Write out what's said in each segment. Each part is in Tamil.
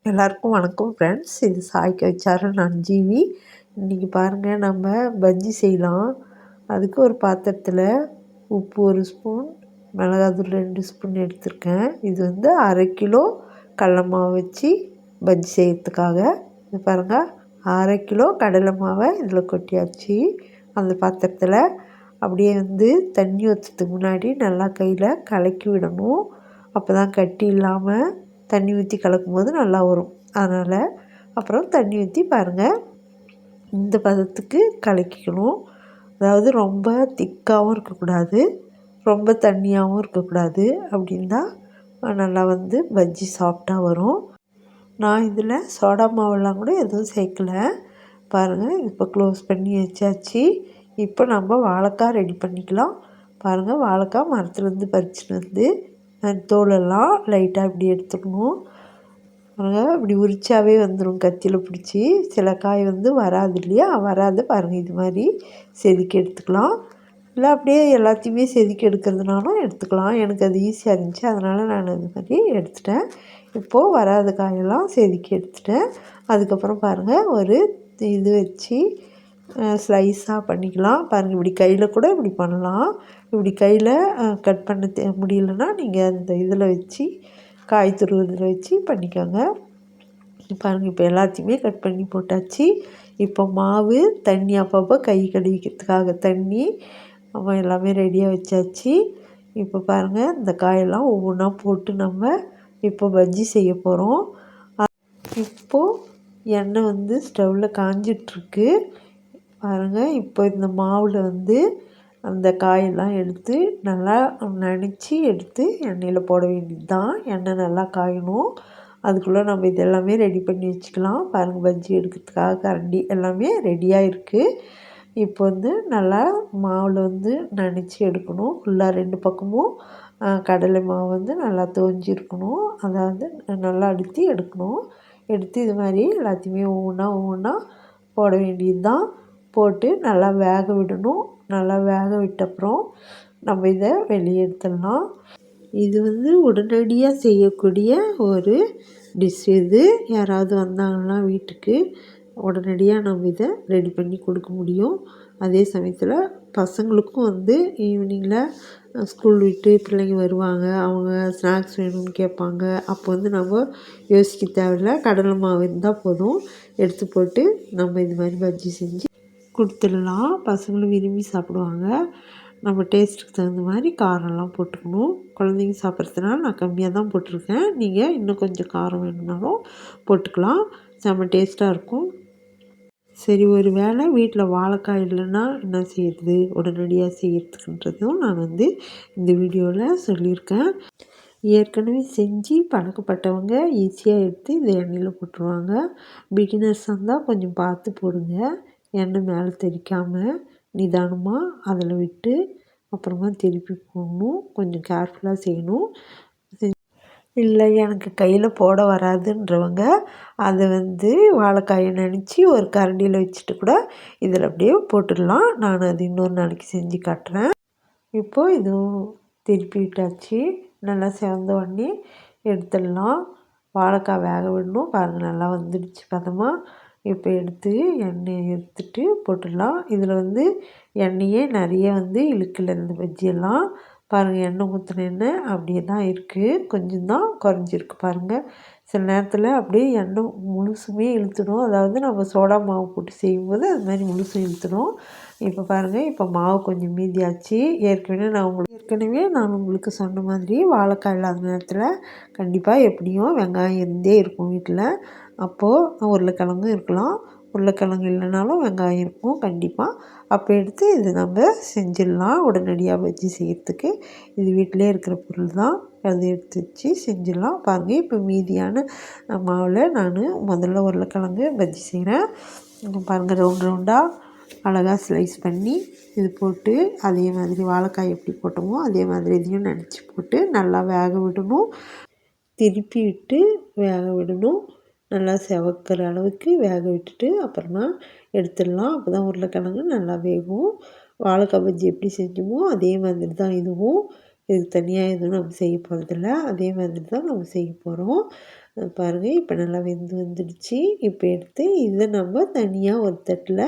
எல்லாருக்கும் வணக்கம் ஃப்ரெண்ட்ஸ். இது சாய்க்கு வச்சாரு நான் ஜீவி. இன்றைக்கி பாருங்கள், நம்ம பஜ்ஜி செய்யலாம். அதுக்கு ஒரு பாத்திரத்தில் உப்பு 1 ஸ்பூன், மிளகாத்தூள் 2 ஸ்பூன் எடுத்திருக்கேன். இது வந்து 1/2 கிலோ கடலை மாவு வச்சு பஜ்ஜி செய்கிறதுக்காக. இது பாருங்கள், 1/2 கிலோ கடலை மாவை இதில் கொட்டியாச்சு. அந்த பாத்திரத்தில் அப்படியே வந்து தண்ணி ஊற்றுறதுக்கு முன்னாடி நல்லா கையில் கலக்கி விடணும். அப்போ தான் கட்டி இல்லாமல் தண்ணி ஊற்றி கலக்கும்போது நல்லா வரும். அதனால் அப்புறம் தண்ணி ஊற்றி பாருங்கள், இந்த பதத்துக்கு கலக்கிக்கணும். அதாவது ரொம்ப திக்காகவும் இருக்கக்கூடாது, ரொம்ப தண்ணியாகவும் இருக்கக்கூடாது. அப்படின்னு தான் நல்லா வந்து பஜ்ஜி சாஃப்டாக வரும். நான் இதில் சோடா மாவெல்லாம் கூட எதுவும் சேர்க்கலை. பாருங்கள், இப்போ க்ளோஸ் பண்ணி வச்சாச்சு. இப்போ நம்ம வாழைக்காய் ரெடி பண்ணிக்கலாம். பாருங்கள், வாழைக்காய் மரத்துலேருந்து பறிச்சுட்டு வந்து தோலெல்லாம் லைட்டாக இப்படி எடுத்துக்கணும். பாருங்கள், இப்படி உரிச்சாவே வந்துடும் கத்தியில் பிடிச்சி. சில காய் வந்து வராது இல்லையா, வராது. பாருங்கள், இது மாதிரி செதுக்கி எடுத்துக்கலாம். இல்லை அப்படியே எல்லாத்தையுமே செதுக்கி எடுக்கிறதுனாலும் எடுத்துக்கலாம். எனக்கு அது ஈஸியாக இருந்துச்சு, அதனால் நான் இது மாதிரி எடுத்துட்டேன். இப்போது வராத காயெல்லாம் செதுக்கி எடுத்துட்டேன். அதுக்கப்புறம் பாருங்கள், ஒரு இது வச்சு ஸ்லைஸாக பண்ணிக்கலாம். பாருங்கள், இப்படி கையில் கூட இப்படி பண்ணலாம். இப்படி கையில் கட் பண்ண முடியலன்னா நீங்கள் அந்த இதில் வச்சு காய் துருவதில் வச்சு பண்ணிக்கோங்க. பாருங்கள், இப்போ எல்லாத்தையுமே கட் பண்ணி போட்டாச்சு. இப்போ மாவு, தண்ணி, அப்பப்போ கை கழுவிக்கிறதுக்காக தண்ணி, நம்ம எல்லாமே ரெடியாக வச்சாச்சு. இப்போ பாருங்கள், இந்த காயெல்லாம் ஒவ்வொன்றா போட்டு நம்ம இப்போ பஜ்ஜி செய்ய போகிறோம். இப்போது எண்ணெய் வந்து ஸ்டவ்வில் காஞ்சிட்ருக்கு. பாருங்கள், இப்போ இந்த மாவில் வந்து அந்த காயெல்லாம் எடுத்து நல்லா நனைச்சி எடுத்து எண்ணெயில் போட வேண்டியது தான். எண்ணெய் நல்லா காயணும். அதுக்குள்ளே நம்ம இது எல்லாமே ரெடி பண்ணி வச்சுக்கலாம். பாருங்கள், பஜ்ஜி எடுக்கிறதுக்காக கரண்டி எல்லாமே ரெடியாக இருக்குது. இப்போ வந்து நல்லா மாவில் வந்து நனைச்சி எடுக்கணும். ஃபுல்லாக 2 பக்கமும் கடலை மாவு வந்து நல்லா தோஞ்சிருக்கணும். அதாவது நல்லா அழுத்தி எடுக்கணும். எடுத்து இது மாதிரி எல்லாத்தையுமே ஒவ்வொன்றா போட வேண்டியது தான். போட்டு நல்லா வேக விடணும். நல்லா வேக விட்டப்புறம் நம்ம இதை வெளியே எடுத்துடலாம். இது வந்து உடனடியாக செய்யக்கூடிய ஒரு டிஷ். இது யாராவது வந்தாங்கன்னா வீட்டுக்கு உடனடியாக நம்ம இதை ரெடி பண்ணி கொடுக்க முடியும். அதே சமயத்தில் பசங்களுக்கும் வந்து ஈவினிங்கில் ஸ்கூல் விட்டு பிள்ளைங்க வருவாங்க, அவங்க ஸ்நாக்ஸ் வேணும்னு கேட்பாங்க. அப்போ வந்து நம்ம யோசிக்க தேவையில்லை, கடலை மாவு இருந்தால் போதும். எடுத்து போட்டு நம்ம இது மாதிரி பஜ்ஜி செஞ்சு கொடுத்துடலாம். பசங்களும் விரும்பி சாப்பிடுவாங்க. நம்ம டேஸ்ட்டுக்கு தகுந்த மாதிரி காரம்லாம் போட்டுக்கணும். குழந்தைங்க சாப்பிட்றதுனால நான் கம்மியாக தான் போட்டிருக்கேன். நீங்கள் இன்னும் கொஞ்சம் காரம் வேணும்னாலும் போட்டுக்கலாம். செம்ம டேஸ்ட்டாக இருக்கும். சரி, ஒரு வேளை வீட்டில் வாழைக்காய் இல்லைன்னா என்ன செய்கிறது, உடனடியாக செய்கிறதுக்குன்றதும் நான் வந்து இந்த வீடியோவில் சொல்லியிருக்கேன். ஏற்கனவே செஞ்சு பழக்கப்பட்டவங்க ஈஸியாக எடுத்து இந்த எண்ணெயில் போட்டுருவாங்க. பிகினர்ஸாக இருந்தால் கொஞ்சம் பார்த்து போடுங்க. எண்ணெய் மேலே தெறிக்காமல் நிதானமாக அதில் விட்டு அப்புறமா திருப்பி போடணும். கொஞ்சம் கேர்ஃபுல்லாக செய்யணும். இல்லை, எனக்கு கையில் போட வராதுன்றவங்க அதை வந்து வாழைக்காயை நினச்சி ஒரு கரண்டியில் வச்சுட்டு கூட இதில் அப்படியே போட்டுடலாம். நான் அது இன்னொரு நாளைக்கு செஞ்சு காட்டுறேன். இப்போது இதுவும் திருப்பி விட்டாச்சு. நல்லா செவந்த உடனே எடுத்துடலாம். வாழைக்காய் வேக விடணும். பாருங்கள், நல்லா வந்துடுச்சு பதமாக. இப்போ எடுத்து எண்ணெயை எடுத்துட்டு போட்டுடலாம். இதில் வந்து எண்ணெயே நிறைய வந்து இழுக்கல இந்த பஜ்ஜியெல்லாம். பாருங்கள், எண்ணெய் ஊற்றின எண்ணெய் அப்படியே தான் இருக்குது. கொஞ்சம் தான் குறைஞ்சிருக்கு பாருங்கள். சில நேரத்தில் அப்படியே எண்ணெய் முழுசுமே இழுத்துடும். அதாவது நம்ம சோடா மாவு போட்டு செய்யும்போது அது மாதிரி முழுசும் இழுத்துடும். இப்போ பாருங்கள், இப்போ மாவு கொஞ்சம் மீதியாச்சு. ஏற்கனவே நான் உங்களுக்கு சொன்ன மாதிரி வாழைக்காய் இல்லாத நேரத்தில் கண்டிப்பாக எப்படியும் வெங்காயம் இருந்தே இருக்கும் வீட்டில். அப்போது உருளைக்கிழங்கும் இருக்கலாம். உருளைக்கிழங்கு இல்லைனாலும் வெங்காயம் இருக்கும் கண்டிப்பாக. அப்போ எடுத்து இது நம்ம செஞ்சிடலாம். உடனடியாக பஜ்ஜி செய்கிறதுக்கு இது வீட்டிலே இருக்கிற பொருள் தான். அதை எடுத்து வச்சு செஞ்சிடலாம். பாருங்கள், இப்போ மீதியான மாவில் நான் முதல்ல உருளைக்கிழங்கு பஜ்ஜி செய்கிறேன். பாருங்கள், ரவுண்டாக அழகாக ஸ்லைஸ் பண்ணி இது போட்டு அதே மாதிரி வாழைக்காய் எப்படி போட்டோமோ அதே மாதிரி இதையும் நினச்சி போட்டு நல்லா வேக விடணும். திருப்பி விட்டு வேக விடணும். நல்லா செவக்கிற அளவுக்கு வேக விட்டுட்டு அப்புறமா எடுத்துடலாம். அப்போ தான் உருளைக்கிழங்கு நல்லா வேகும். வாழைக்காய் பஜ்ஜி எப்படி செஞ்சோமோ அதே மாதிரி தான் இதுவும். இதுக்கு தனியாக எதுவும் நம்ம செய்ய போகிறதில்ல. அதே மாதிரி தான் நம்ம செய்ய போகிறோம். பாருங்கள் இப்போ நல்லா வெந்து வந்துடுச்சு. இப்போ எடுத்து இதை நம்ம தனியாக ஒரு தட்டில்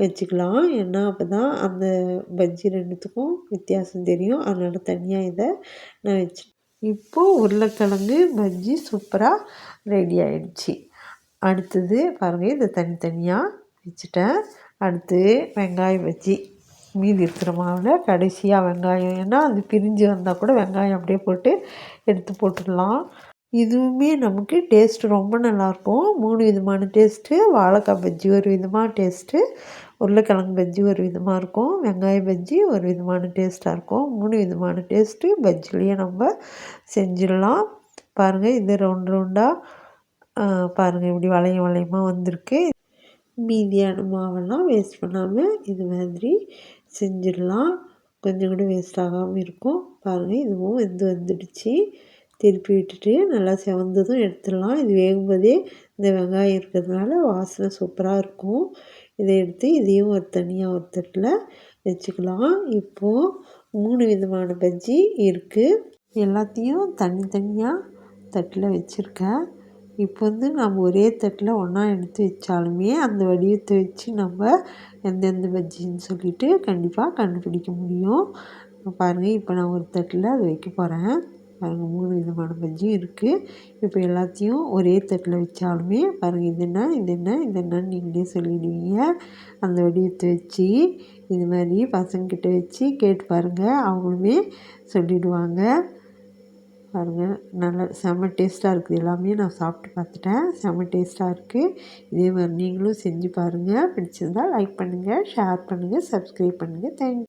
வச்சுக்கலாம். ஏன்னா அப்போ தான் அந்த பஜ்ஜி ரெண்டுத்துக்கும் வித்தியாசம் தெரியும். அதனால் தனியாக இதை நான் வச்சு இப்போது உருளைக்கிழங்கு பஜ்ஜி சூப்பராக ரெடி ஆயிடுச்சு. அடுத்தது பாருங்கள் இதை தனித்தனியாக வச்சுட்டேன். அடுத்து வெங்காய பஜ்ஜி மீதி இருக்கிற மாவில் கடைசியாக வெங்காயம், ஏன்னா அது பிரிஞ்சு வந்தால் கூட வெங்காயம் அப்படியே போட்டு எடுத்து போட்டுடலாம். இதுவுமே நமக்கு டேஸ்ட்டு ரொம்ப நல்லாயிருக்கும். 3 விதமான டேஸ்ட்டு. வாழைக்காய் பஜ்ஜி ஒரு விதமான டேஸ்ட்டு, உருளைக்கிழங்கு பஜ்ஜி ஒரு விதமாக இருக்கும், வெங்காய பஜ்ஜி ஒரு விதமான டேஸ்ட்டாக இருக்கும். 3 விதமான டேஸ்ட்டு பஜ்ஜிலேயே நம்ம செஞ்சிடலாம். பாருங்கள் இது ரவுண்ட் ரவுண்டாக பாருங்கள் இப்படி வளையமாக வந்திருக்கு. மீதியான மாவெல்லாம் வேஸ்ட் பண்ணாமல் இது மாதிரி செஞ்சிடலாம். கொஞ்சம் கூட வேஸ்ட் ஆகாமல் இருக்கும். பாருங்கள் இதுவும் வந்துடுச்சு. திருப்பி விட்டுட்டு நல்லா செவந்ததும் எடுத்துடலாம். இது வேகும்போதே இந்த வெங்காயம் இருக்கிறதுனால வாசனை சூப்பராக இருக்கும். இதை எடுத்து இதையும் ஒரு தனியாக ஒரு தட்டில் வச்சுக்கலாம். இப்போது 3 விதமான பஜ்ஜி இருக்குது. எல்லாத்தையும் தனித்தனியாக தட்டில் வச்சுருக்கேன். இப்போ நம்ம ஒரே தட்டில் ஒன்றா எடுத்து வச்சாலுமே அந்த வடிவத்தை வச்சு நம்ம எந்தெந்த பஜ்ஜின்னு சொல்லிட்டு கண்டிப்பாக கண்டுபிடிக்க முடியும். பாருங்கள் இப்போ நான் ஒரு தட்டில் அதை வைக்க போகிறேன். பாருங்கள் 3 விதமான பஜ்ஜியும் இருக்குது. இப்போ எல்லாத்தையும் ஒரே தட்டில் வச்சாலுமே பாருங்கள் இது என்னன்னு நீங்களே சொல்லிடுவீங்க. அந்த வடிவத்தை வச்சு இது மாதிரி பசங்கக்கிட்ட வச்சு கேட்டு பாருங்கள், அவங்களுமே சொல்லிடுவாங்க. பாருங்கள் நல்லா செம்ம டேஸ்ட்டாக இருக்குது. எல்லாமே நான் சாப்பிட்டு பார்த்துட்டேன். செம்ம டேஸ்ட்டாக இருக்குது. இதே மாதிரி நீங்களும் செஞ்சு பாருங்கள். பிடிச்சிருந்தால் லைக் பண்ணுங்கள், ஷேர் பண்ணுங்கள், சப்ஸ்கிரைப் பண்ணுங்கள். தேங்க்யூ.